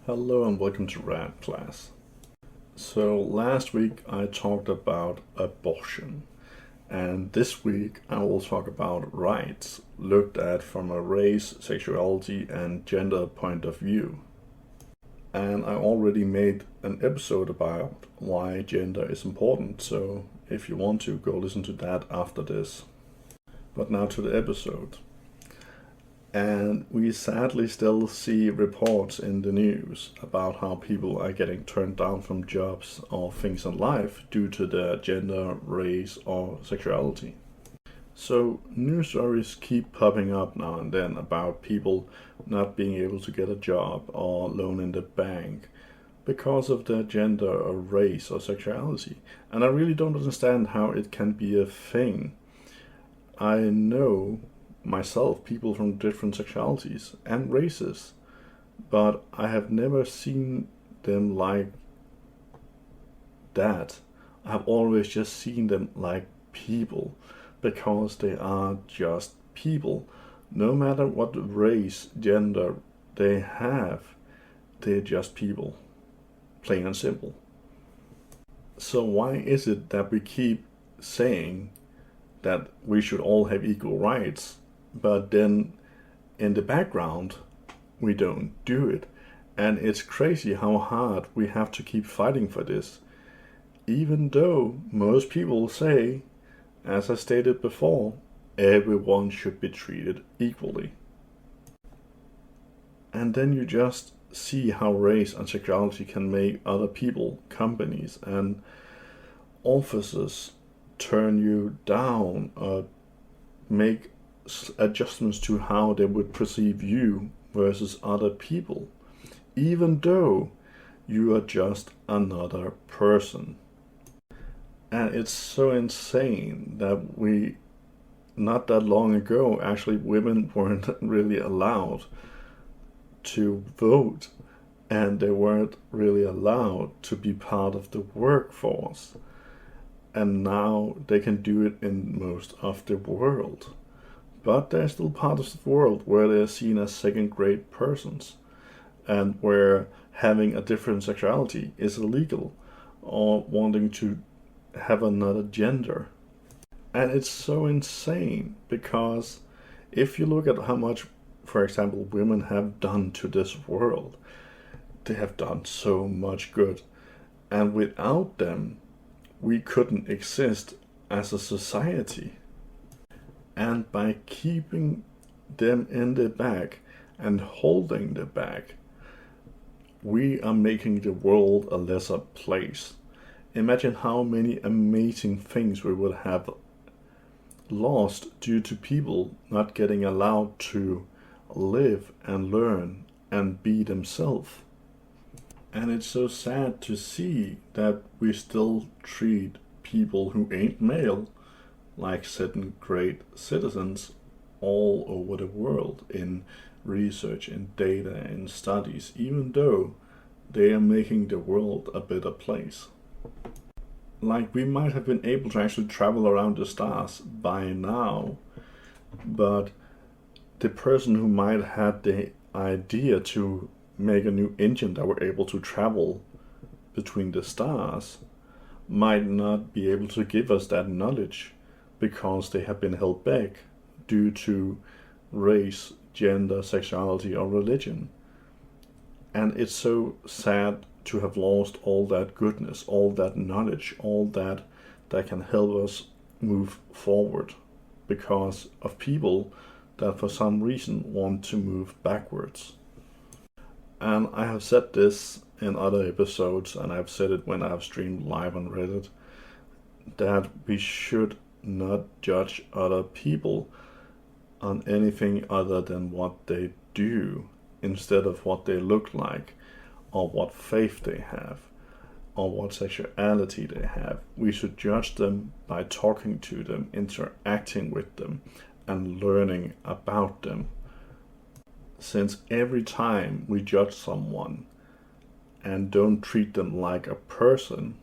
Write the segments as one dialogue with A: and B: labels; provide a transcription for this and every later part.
A: Hello and welcome to Rad Class. So last week I talked about abortion, and this week I will talk about rights looked at from a race, sexuality, and gender point of view. And I already made an episode about why gender is important, so if you want to, go listen to that after this. But now to the episode. And we sadly still see reports in the news about how people are getting turned down from jobs or things in life due to their gender, race, or sexuality. So, news stories keep popping up now and then about people not being able to get a job or loan in the bank because of their gender or race or sexuality. And I really don't understand how it can be a thing. I know myself people from different sexualities and races, but I have never seen them like that. I have always just seen them like people because they are just people. No matter what race, gender they have, they're just people. Plain and simple. So, why is it that we keep saying that we should all have equal rights, but then in the background we don't do it? And it's crazy how hard we have to keep fighting for this, even though most people say, as I stated before, everyone should be treated equally. And then you just see how race and sexuality can make other people, companies, and officers turn you down or make adjustments to how they would perceive you versus other people, even though you are just another person. And it's so insane that not that long ago, actually, women weren't really allowed to vote, and they weren't really allowed to be part of the workforce. And now they can do it in most of the world. But there's still parts of the world where they're seen as second-grade persons, and where having a different sexuality is illegal, or wanting to have another gender. And it's so insane because if you look at how much, for example, women have done to this world, they have done so much good. And without them, we couldn't exist as a society. And by keeping them in the back and holding the back, we are making the world a lesser place. Imagine how many amazing things we would have lost due to people not getting allowed to live and learn and be themselves. And it's so sad to see that we still treat people who ain't male like second-grade citizens all over the world in research, in data, in studies, even though they are making the world a better place. Like, we might have been able to actually travel around the stars by now, but the person who might have had the idea to make a new engine that were able to travel between the stars might not be able to give us that knowledge because they have been held back due to race, gender, sexuality, or religion. And it's so sad to have lost all that goodness, all that knowledge, all that can help us move forward because of people that for some reason want to move backwards. And I have said this in other episodes, and I've said it when I've streamed live on Reddit, that we should not judge other people on anything other than what they do instead of what they look like or what faith they have or what sexuality they have. We should judge them by talking to them, interacting with them, and learning about them. Since every time we judge someone and don't treat them like a person,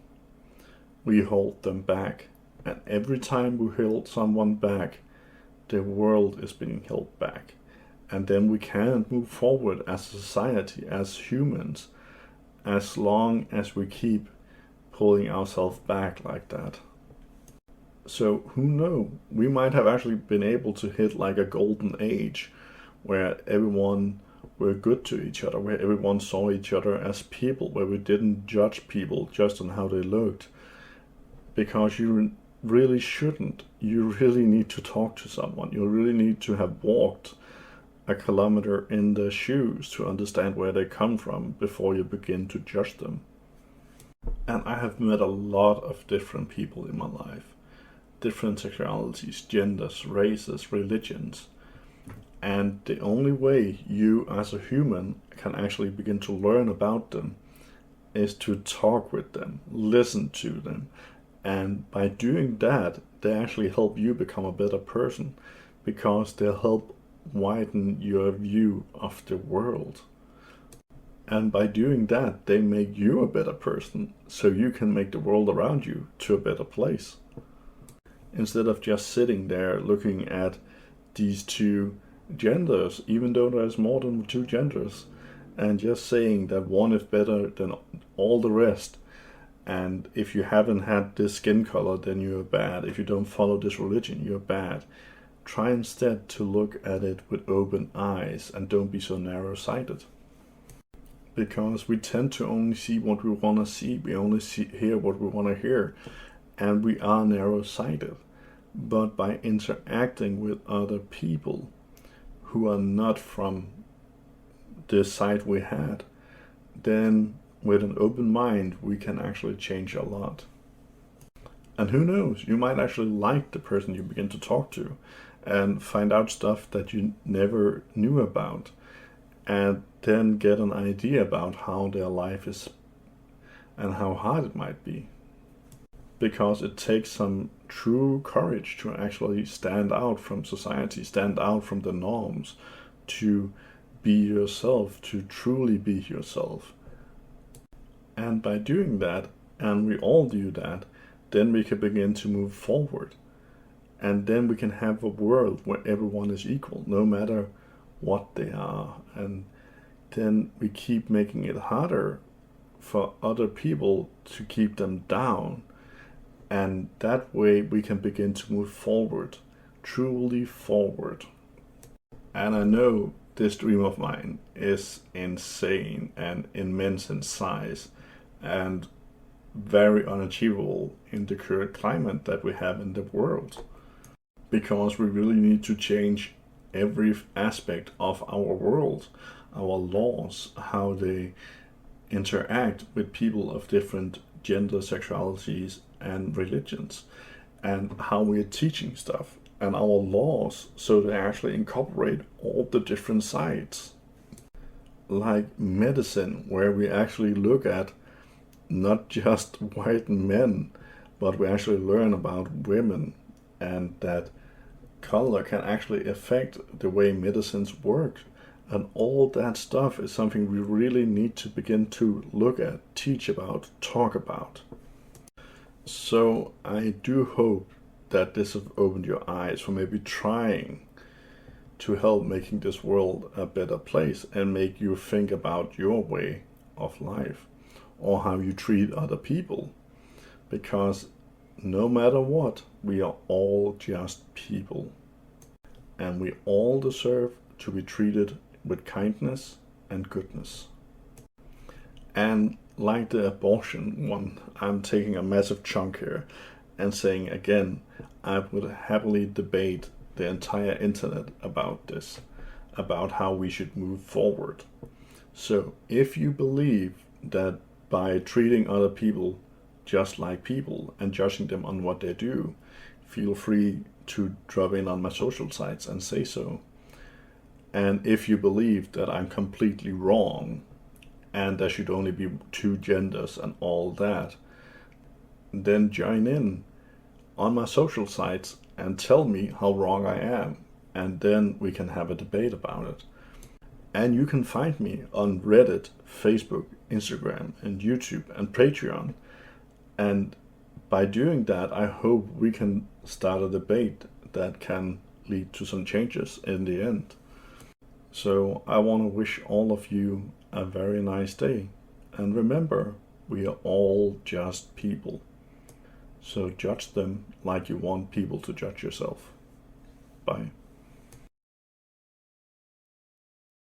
A: we hold them back. And every time we hold someone back, the world is being held back. And then we can move forward as a society, as humans, as long as we keep pulling ourselves back like that. So who knows? We might have actually been able to hit like a golden age where everyone were good to each other, where everyone saw each other as people, where we didn't judge people just on how they looked. Because you really shouldn't. You really need to talk to someone. You really need to have walked a kilometer in their shoes to understand where they come from before you begin to judge them. And I have met a lot of different people in my life, different sexualities, genders, races, religions. And the only way you as a human can actually begin to learn about them is to talk with them, listen to them. And by doing that, they actually help you become a better person because they'll help widen your view of the world. And by doing that, they make you a better person so you can make the world around you to a better place. Instead of just sitting there looking at these two genders, even though there's more than two genders, and just saying that one is better than all the rest. And if you haven't had this skin color, then you're bad. If you don't follow this religion, you're bad. Try instead to look at it with open eyes and don't be so narrow-sighted. Because we tend to only see what we want to see. We only hear what we want to hear. And we are narrow-sighted. But by interacting with other people who are not from the side we had, then with an open mind, we can actually change a lot. And who knows, you might actually like the person you begin to talk to and find out stuff that you never knew about, and then get an idea about how their life is and how hard it might be. Because it takes some true courage to actually stand out from society, stand out from the norms, to be yourself, to truly be yourself. And by doing that, and we all do that, then we can begin to move forward. And then we can have a world where everyone is equal, no matter what they are. And then we keep making it harder for other people to keep them down. And that way we can begin to move forward, truly forward. And I know this dream of mine is insane and immense in size and very unachievable in the current climate that we have in the world. Because we really need to change every aspect of our world, our laws, how they interact with people of different gender, sexualities, and religions, and how we're teaching stuff, and our laws, so they actually incorporate all the different sides. Like medicine, where we actually look at not just white men, but we actually learn about women, and that color can actually affect the way medicines work. And all that stuff is something we really need to begin to look at, teach about, talk about. So I do hope that this has opened your eyes for maybe trying to help making this world a better place and make you think about your way of life or how you treat other people. Because no matter what, we are all just people. And we all deserve to be treated with kindness and goodness. And like the abortion one, I'm taking a massive chunk here and saying again, I would happily debate the entire internet about this, about how we should move forward. So if you believe that by treating other people just like people and judging them on what they do, feel free to drop in on my social sites and say so. And if you believe that I'm completely wrong and there should only be two genders and all that, then join in on my social sites and tell me how wrong I am, and then we can have a debate about it. And you can find me on Reddit, Facebook, Instagram, and YouTube, and Patreon. And by doing that, I hope we can start a debate that can lead to some changes in the end. So I want to wish all of you a very nice day. And remember, we are all just people. So judge them like you want people to judge yourself. Bye.